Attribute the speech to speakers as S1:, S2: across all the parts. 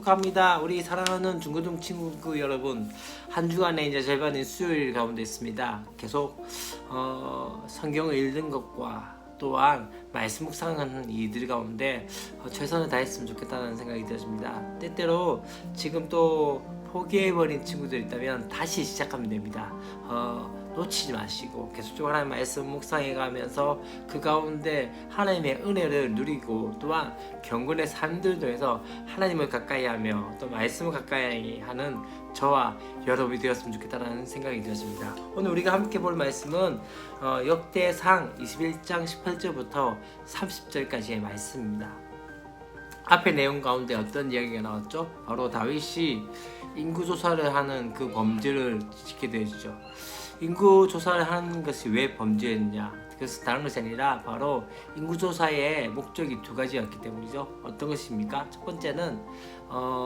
S1: 축하합니다. 우리 사랑하는 중고등 친구 여러분, 한 주간의 이제 절반인 수요일 가운데 있습니다. 계속 성경을 읽는 것과 또한 말씀 묵상하는 이들 가운데 최선을 다했으면 좋겠다는 생각이 들었습니다. 때때로 지금 또 포기해버린 친구들 있다면 다시 시작하면 됩니다. 놓치지 마시고 계속적으로 하나님의 말씀 묵상해 가면서 그 가운데 하나님의 은혜를 누리고 또한 경건의 삶들 중에서 하나님을 가까이 하며 또 말씀을 가까이 하는 저와 여러분이 되었으면 좋겠다는 생각이 들었습니다. 오늘 우리가 함께 볼 말씀은 역대상 21장 18절부터 30절까지의 말씀입니다. 앞의 내용 가운데 어떤 이야기가 나왔죠? 바로 다윗이 인구조사를 하는 그 범죄를 짓게 되어지죠. 인구조사를 하는 것이 왜 범죄였냐? 그래서 다른 것이 아니라 바로 인구조사의 목적이 두 가지였기 때문이죠. 어떤 것입니까? 첫 번째는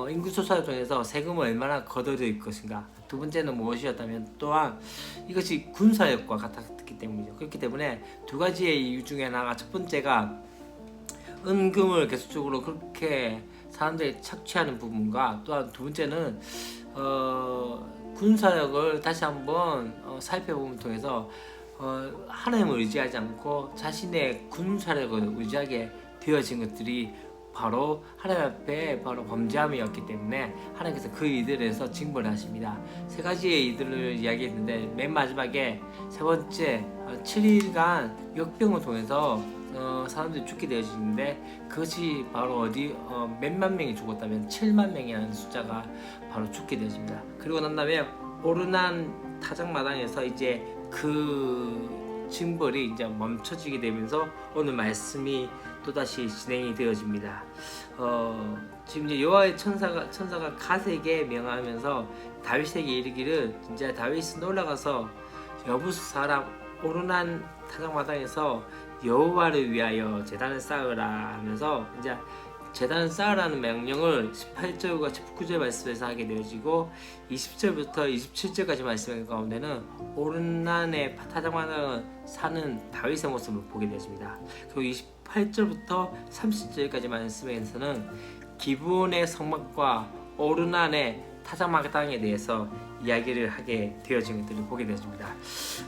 S1: 인구조사를 통해서 세금을 얼마나 걷어들일 것인가. 두 번째는 무엇이었다면 또한 이것이 군사력과 같았기 때문이죠. 그렇기 때문에 두 가지의 이유 중에 하나가 첫 번째가 은금을 계속적으로 그렇게 사람들이 착취하는 부분과 또한 두 번째는 군사력을 다시 한번 살펴보면 통해서 하나님을 의지하지 않고 자신의 군사력을 의지하게 되어진 것들이 바로 하나님 앞에 바로 범죄함이었기 때문에 하나님께서 그 이들에서 징벌을 하십니다. 세 가지의 이들을 이야기했는데 맨 마지막에 세 번째 7일간 역병을 통해서 사람들이 죽게 되어지는데 그것이 바로 몇만 명이 죽었다면 7만 명이라는 숫자가 바로 죽게 되어집니다. 그리고 난 다음에 오르난 타작마당에서 이제 그 징벌이 이제 멈춰지게 되면서 오늘 말씀이 또다시 진행이 되어집니다. 지금 이제 여호와의 천사가 갓에게 명하면서 다윗에게 이르기를 진짜 다윗은 올라가서 여부스 사람 오르난 타작마당에서 여호와를 위하여 제단을 쌓으라 하면서 이제 제단을 쌓으라는 명령을 18절과 19절 말씀에서 하게 되어지고 20절부터 27절까지 말씀 가운데는 오르난의 타작마당을 사는 다윗의 모습을 보게 되어집니다. 그리고 28절부터 30절까지 말씀에서는 기브온의 성막과 오르난의 타작마당에 대해서 이야기를 하게 되어진 것들을 보게 되어집니다.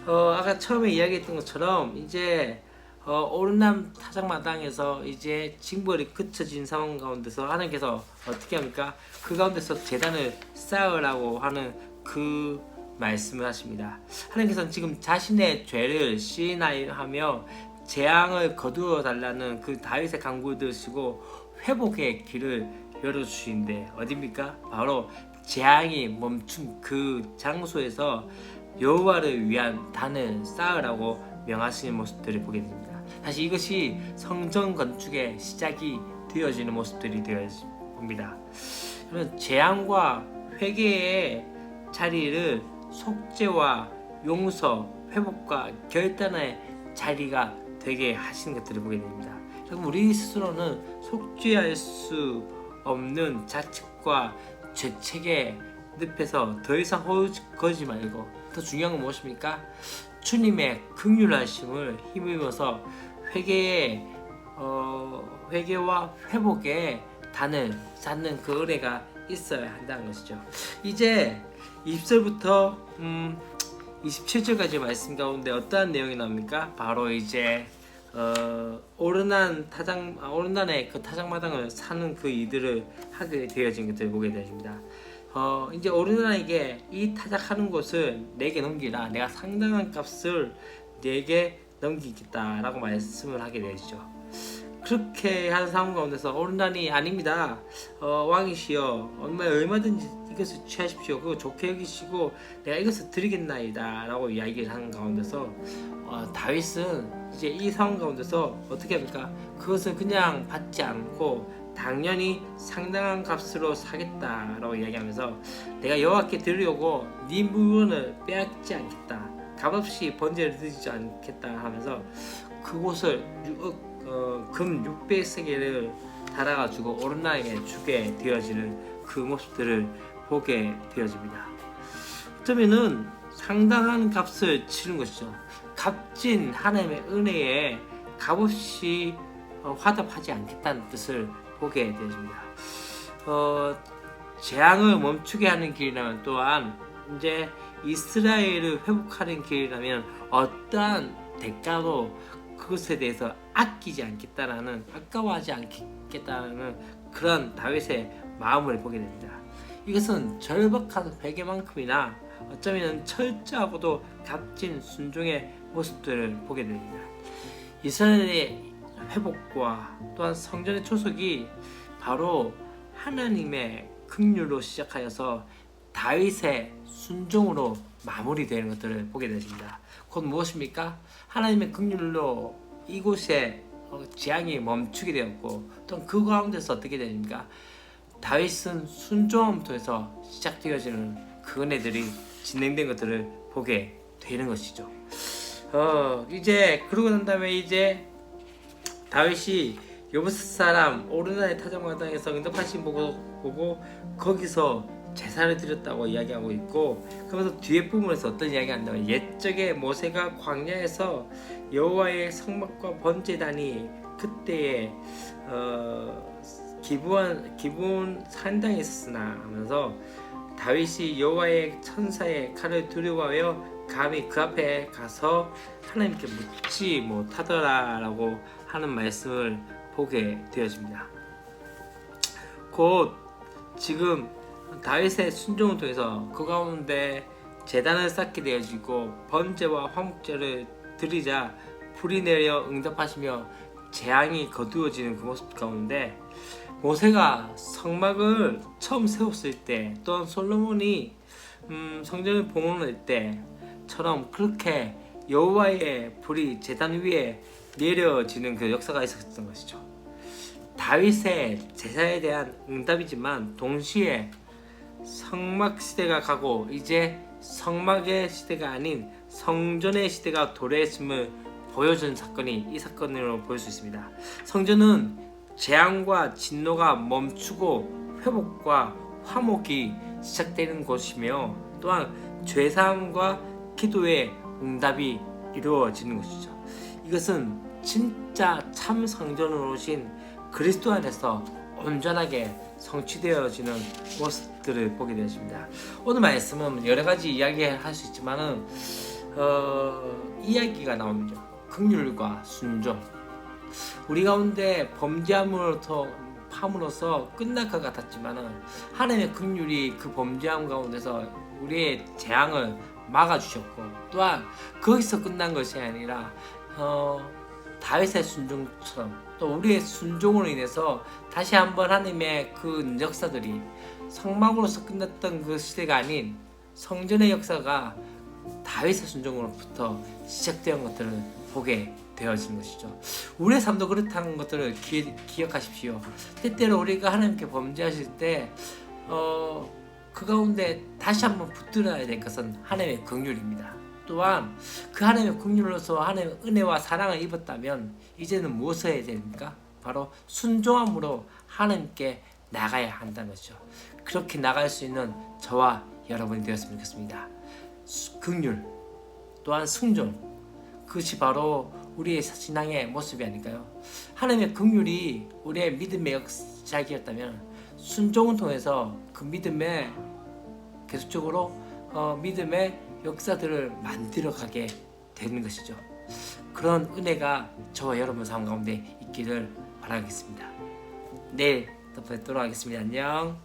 S1: 아까 처음에 이야기했던 것처럼 이제 오르난 타작마당에서 이제 징벌이 그쳐진 상황 가운데서 하나님께서 어떻게 합니까? 그 가운데서 제단을 쌓으라고 하는 그 말씀을 하십니다. 하나님께서는 지금 자신의 죄를 시인하며 재앙을 거두어 달라는 그 다윗의 간구를 들으시고 회복의 길을 열어주시는데 어디입니까? 바로 재앙이 멈춘 그 장소에서 여호와를 위한 단을 쌓으라고 명하시는 모습들을 보게 됩니다. 다시 이것이 성전 건축의 시작이 되어지는 모습들이 되어집니다. 그러면 재앙과 회개의 자리를 속죄와 용서, 회복과 결단의 자리가 되게 하시는 것들을 보게 됩니다. 그럼 우리 스스로는 속죄할 수 없는 자책과 죄책의 늪에서 더 이상 헐거지 말고 더 중요한 건 무엇입니까? 주님의 긍휼하심을 힘입어서 회개와 회복의 단을 쌓는 그 은혜가 있어야 한다는 것이죠. 이제 20절부터 27절까지 말씀 가운데 어떠한 내용이 나옵니까? 바로 이제 오르난의 그 타작마당을 사는 그 이들을 하게 되어진 것들을 보게 되십니다. 이제 오르난에게 이 타작하는 곳을 내게 넘기라, 내가 상당한 값을 내게 넘기겠다라고 말씀을 하게 되죠. 그렇게 하는 상황 가운데서 오르난이 아닙니다. 왕이시여 얼마든지 이것을 취하십시오. 그거 좋게 여기시고 내가 이것을 드리겠나이다 라고 이야기를 하는 가운데서 다윗은 이제 이 상황 가운데서 어떻게 합니까? 그것을 그냥 받지 않고 당연히 상당한 값으로 사겠다라고 이야기하면서 내가 여호와께 드리려고 네 물건을 빼앗지 않겠다, 값없이 번제를 드리지 않겠다 하면서 그곳을 금 600세겔을 달아가지고 오르난에게 주게 되어지는 그 모습들을 보게 되어집니다. 어쩌면은 상당한 값을 치른 것이죠. 값진 하나님의 은혜에 값없이 화답하지 않겠다는 뜻을 보게 되어집니다. 재앙을 멈추게 하는 길이라면, 또한 이제 이스라엘을 회복하는 길이라면 어떠한 대가도 그것에 대해서 아끼지 않겠다라는, 아까워하지 않겠다라는 그런 다윗의 마음을 보게 됩니다. 이것은 절박한 베개만큼이나 어쩌면 철저하고도 값진 순종의 모습들을 보게 됩니다. 이스라엘의 회복과 또한 성전의 초석이 바로 하나님의 긍휼로 시작하여서 다윗의 순종으로 마무리되는 것들을 보게 되십니다. 곧 무엇입니까? 하나님의 긍휼로 이곳에 재앙이 멈추게 되었고, 또 그 가운데서 어떻게 됩니까? 다윗은 순종함을 통해서 시작되어지는 그 은혜들이 진행된 것들을 보게 되는 것이죠. 이제 그러고 난 다음에 이제 다윗이 여부스 사람 오르나의 타작마당에서 응답하신 보고 거기서 제사를 드렸다고 이야기하고 있고, 그러면서 뒤에 부분에서 어떤 이야기가 한다면, 옛적에 모세가 광야에서 여호와의 성막과 번제단이 그때에 기브온 산당에 있었으나 하면서 다윗이 여호와의 천사의 칼을 두려워하여 감히 그 앞에 가서 하나님께 묻지 못하더라라고 하는 말씀을 보게 되어집니다. 곧 지금 다윗의 순종을 통해서 그 가운데 제단을 쌓게 되어지고 번제와 화목제를 드리자 불이 내려 응답하시며 재앙이 거두어지는 그 모습 가운데, 모세가 성막을 처음 세웠을 때, 또한 솔로몬이 성전을 봉헌할 때처럼 그렇게 여호와의 불이 제단 위에 내려지는 그 역사가 있었던 것이죠. 다윗의 제사에 대한 응답이지만 동시에 성막 시대가 가고 이제 성막의 시대가 아닌 성전의 시대가 도래했음을 보여준 사건이 이 사건으로 볼 수 있습니다. 성전은 재앙과 진노가 멈추고 회복과 화목이 시작되는 곳이며, 또한 죄사함과 기도의 응답이 이루어지는 것이죠. 이것은 진짜 참 성전으로 오신 그리스도 안에서 온전하게 성취되어지는 모습들을 보게 되었습니다. 오늘 말씀은 여러 가지 이야기할 수 있지만은 이야기가 나옵니다. 긍휼과 순종. 우리 가운데 범죄함으로부터 함으로써 끝날 것 같았지만은 하나님의 긍휼이 그 범죄함 가운데서 우리의 재앙을 막아주셨고, 또한 거기서 끝난 것이 아니라 다윗의 순종처럼 또 우리의 순종으로 인해서 다시 한번 하나님의 그 역사들이 성막으로서 끝났던 그 시대가 아닌 성전의 역사가 다윗의 순종으로부터 시작되는 것들을 보게 되어지는 것이죠. 우리의 삶도 그렇다는 것들을 기억하십시오. 때때로 우리가 하나님께 범죄하실 때 그 가운데 다시 한번 붙들어야 될 것은 하나님의 긍휼입니다. 또한 그 하나님의 긍휼로서 하나님의 은혜와 사랑을 입었다면 이제는 무엇을 해야 됩니까? 바로 순종함으로 하나님께 나가야 한다는 것이죠. 그렇게 나갈 수 있는 저와 여러분이 되었으면 좋겠습니다. 긍휼 또한 순종, 그것이 바로 우리의 신앙의 모습이 아닐까요? 하나님의 긍휼이 우리의 믿음의 역작이었다면 순종을 통해서 그 믿음에 계속적으로 믿음의 역사들을 만들어가게 되는 것이죠. 그런 은혜가 저와 여러분 삶 가운데 있기를 바라겠습니다. 내일 또 뵙도록 하겠습니다. 안녕.